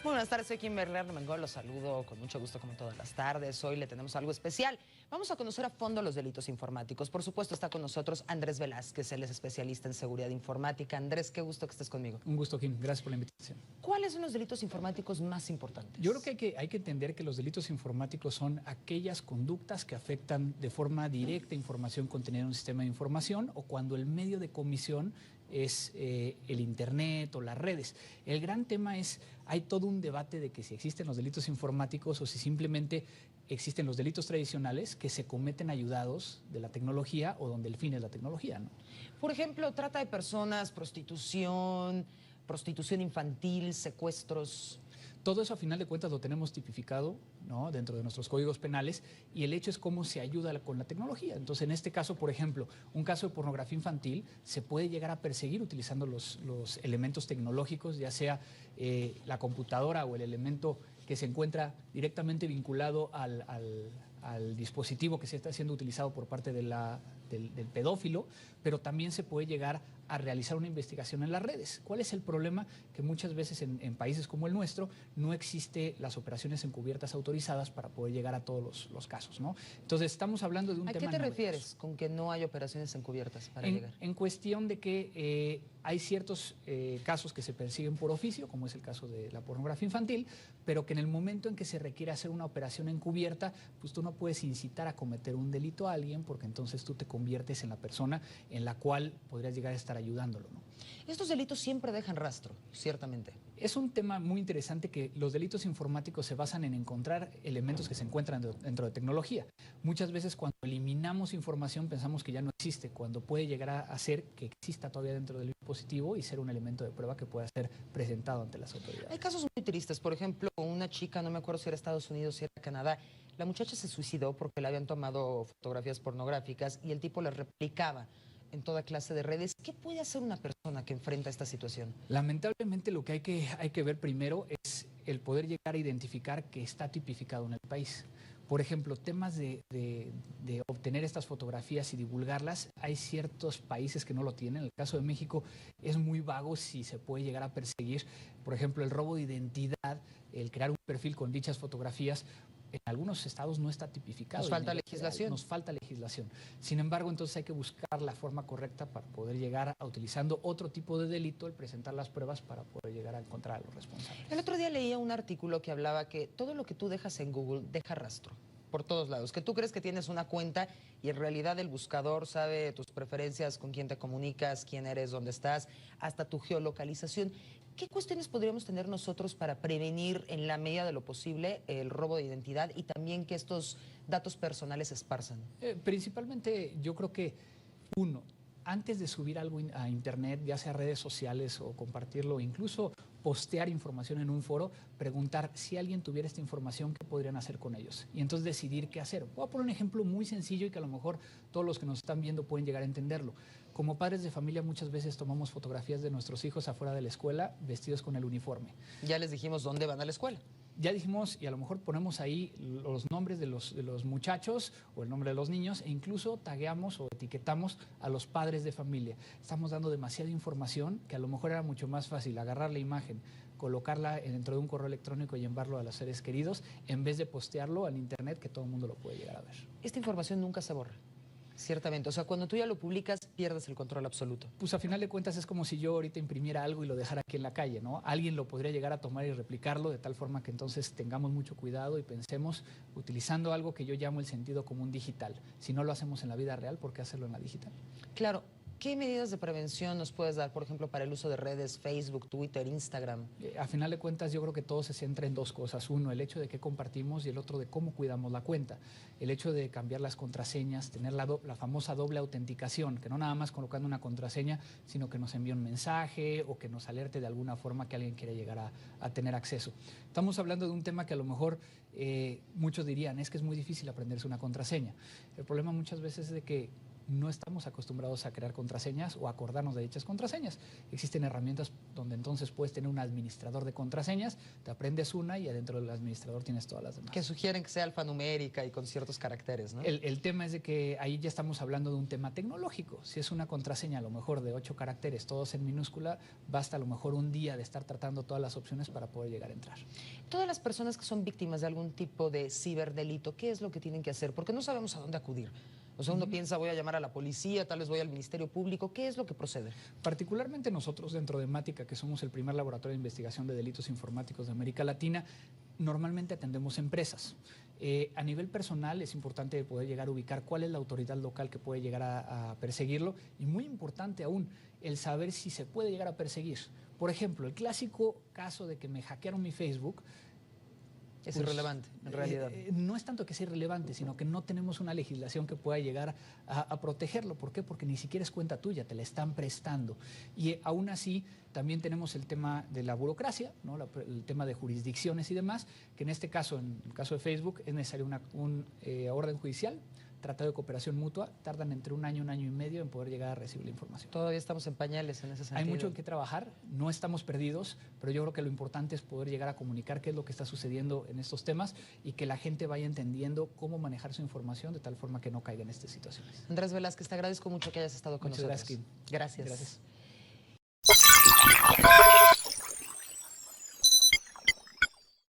Muy buenas tardes, soy Kimberly Armengol, los saludo con mucho gusto como todas las tardes. Hoy le tenemos algo especial. Vamos a conocer a fondo los delitos informáticos. Por supuesto está con nosotros Andrés Velázquez, él es especialista en seguridad informática. Andrés, qué gusto que estés conmigo. Un gusto, Kim. Gracias por la invitación. ¿Cuáles son los delitos informáticos más importantes? Yo creo que hay que entender que los delitos informáticos son aquellas conductas que afectan de forma directa información contenida en un sistema de información o cuando el medio de comisión es el Internet o las redes. El gran tema es, hay todo un debate de que si existen los delitos informáticos o si simplemente existen los delitos tradicionales que se cometen ayudados de la tecnología o donde el fin es la tecnología, ¿no? Por ejemplo, trata de personas, prostitución infantil, secuestros. Todo eso a final de cuentas lo tenemos tipificado, ¿no?, dentro de nuestros códigos penales, y el hecho es cómo se ayuda con la tecnología. Entonces, en este caso, por ejemplo, un caso de pornografía infantil se puede llegar a perseguir utilizando los elementos tecnológicos, ya sea la computadora o el elemento que se encuentra directamente vinculado al dispositivo que se está siendo utilizado por parte del pedófilo, pero también se puede llegar a realizar una investigación en las redes. ¿Cuál es el problema? Que muchas veces en países como el nuestro no existe las operaciones encubiertas autorizadas para poder llegar a todos los casos, ¿no? Entonces estamos hablando de un tema... ¿A qué te refieres con que no hay operaciones encubiertas para llegar? En cuestión de que hay ciertos casos que se persiguen por oficio, como es el caso de la pornografía infantil, pero que en el momento en que se requiere hacer una operación encubierta, pues tú no puedes incitar a cometer un delito a alguien porque entonces tú te conviertes en la persona en la cual podrías llegar a estar ayudándolo, ¿no? Estos delitos siempre dejan rastro, ciertamente. Es un tema muy interesante que los delitos informáticos se basan en encontrar elementos que se encuentran dentro de tecnología. Muchas veces cuando eliminamos información pensamos que ya no existe, cuando puede llegar a ser que exista todavía dentro del dispositivo y ser un elemento de prueba que pueda ser presentado ante las autoridades. Hay casos muy tristes, por ejemplo, una chica, no me acuerdo si era Estados Unidos, si era Canadá, la muchacha se suicidó porque le habían tomado fotografías pornográficas y el tipo las replicaba en toda clase de redes. ¿Qué puede hacer una persona que enfrenta esta situación? Lamentablemente lo que hay que ver primero es el poder llegar a identificar que está tipificado en el país. Por ejemplo, temas de obtener estas fotografías y divulgarlas, hay ciertos países que no lo tienen. En el caso de México es muy vago si se puede llegar a perseguir. Por ejemplo, el robo de identidad, el crear un perfil con dichas fotografías, en algunos estados no está tipificado. Nos falta legislación. Nos falta legislación. Sin embargo, entonces hay que buscar la forma correcta para poder llegar a, utilizando otro tipo de delito, el presentar las pruebas para poder llegar a encontrar a los responsables. El otro día leía un artículo que hablaba que todo lo que tú dejas en Google deja rastro por todos lados, que tú crees que tienes una cuenta y en realidad el buscador sabe tus preferencias, con quién te comunicas, quién eres, dónde estás, hasta tu geolocalización. ¿Qué cuestiones podríamos tener nosotros para prevenir en la medida de lo posible el robo de identidad y también que estos datos personales se esparzan? Principalmente yo creo que, uno, antes de subir algo a internet, ya sea redes sociales o compartirlo, incluso postear información en un foro, preguntar si alguien tuviera esta información, ¿qué podrían hacer con ellos? Y entonces decidir qué hacer. Voy a poner un ejemplo muy sencillo y que a lo mejor todos los que nos están viendo pueden llegar a entenderlo. Como padres de familia muchas veces tomamos fotografías de nuestros hijos afuera de la escuela vestidos con el uniforme. Ya les dijimos dónde van a la escuela. Ya dijimos, y a lo mejor ponemos ahí los nombres de los muchachos o el nombre de los niños e incluso tagueamos o etiquetamos a los padres de familia. Estamos dando demasiada información que a lo mejor era mucho más fácil agarrar la imagen, colocarla dentro de un correo electrónico y enviarlo a los seres queridos en vez de postearlo al internet que todo el mundo lo puede llegar a ver. Esta información nunca se borra. Ciertamente, o sea, cuando tú ya lo publicas, pierdes el control absoluto. Pues a final de cuentas es como si yo ahorita imprimiera algo y lo dejara aquí en la calle, ¿no? Alguien lo podría llegar a tomar y replicarlo de tal forma que entonces tengamos mucho cuidado y pensemos utilizando algo que yo llamo el sentido común digital. Si no lo hacemos en la vida real, ¿por qué hacerlo en la digital? Claro. ¿Qué medidas de prevención nos puedes dar, por ejemplo, para el uso de redes, Facebook, Twitter, Instagram? A final de cuentas yo creo que todo se centra en dos cosas. Uno, el hecho de qué compartimos y el otro de cómo cuidamos la cuenta. El hecho de cambiar las contraseñas, tener la famosa doble autenticación, que no nada más colocando una contraseña, sino que nos envíe un mensaje o que nos alerte de alguna forma que alguien quiere llegar a tener acceso. Estamos hablando de un tema que a lo mejor muchos dirían, es que es muy difícil aprenderse una contraseña. El problema muchas veces es de que no estamos acostumbrados a crear contraseñas o acordarnos de dichas contraseñas. Existen herramientas donde entonces puedes tener un administrador de contraseñas, te aprendes una y adentro del administrador tienes todas las demás. Que sugieren que sea alfanumérica y con ciertos caracteres, ¿no? El tema es de que ahí ya estamos hablando de un tema tecnológico. Si es una contraseña a lo mejor de 8 caracteres, todos en minúscula, basta a lo mejor un día de estar tratando todas las opciones para poder llegar a entrar. Todas las personas que son víctimas de algún tipo de ciberdelito, ¿qué es lo que tienen que hacer? Porque no sabemos a dónde acudir. O sea, uno piensa, voy a llamar a la policía, tal vez voy al Ministerio Público. ¿Qué es lo que procede? Particularmente nosotros dentro de Mática, que somos el primer laboratorio de investigación de delitos informáticos de América Latina, normalmente atendemos empresas. A nivel personal es importante poder llegar a ubicar cuál es la autoridad local que puede llegar a perseguirlo y muy importante aún, el saber si se puede llegar a perseguir. Por ejemplo, el clásico caso de que me hackearon mi Facebook. Es irrelevante, en realidad. No es tanto que sea irrelevante, sino que no tenemos una legislación que pueda llegar a protegerlo. ¿Por qué? Porque ni siquiera es cuenta tuya, te la están prestando. Y aún así, también tenemos el tema de la burocracia, ¿no? El tema de jurisdicciones y demás, que en este caso, en el caso de Facebook, es necesaria una orden judicial, tratado de cooperación mutua, tardan entre un año y medio en poder llegar a recibir la información. Todavía estamos en pañales en ese sentido. Hay mucho en que trabajar, no estamos perdidos, pero yo creo que lo importante es poder llegar a comunicar qué es lo que está sucediendo en estos temas y que la gente vaya entendiendo cómo manejar su información de tal forma que no caiga en estas situaciones. Andrés Velázquez, te agradezco mucho que hayas estado con Muchas nosotros. gracias. Gracias. Gracias.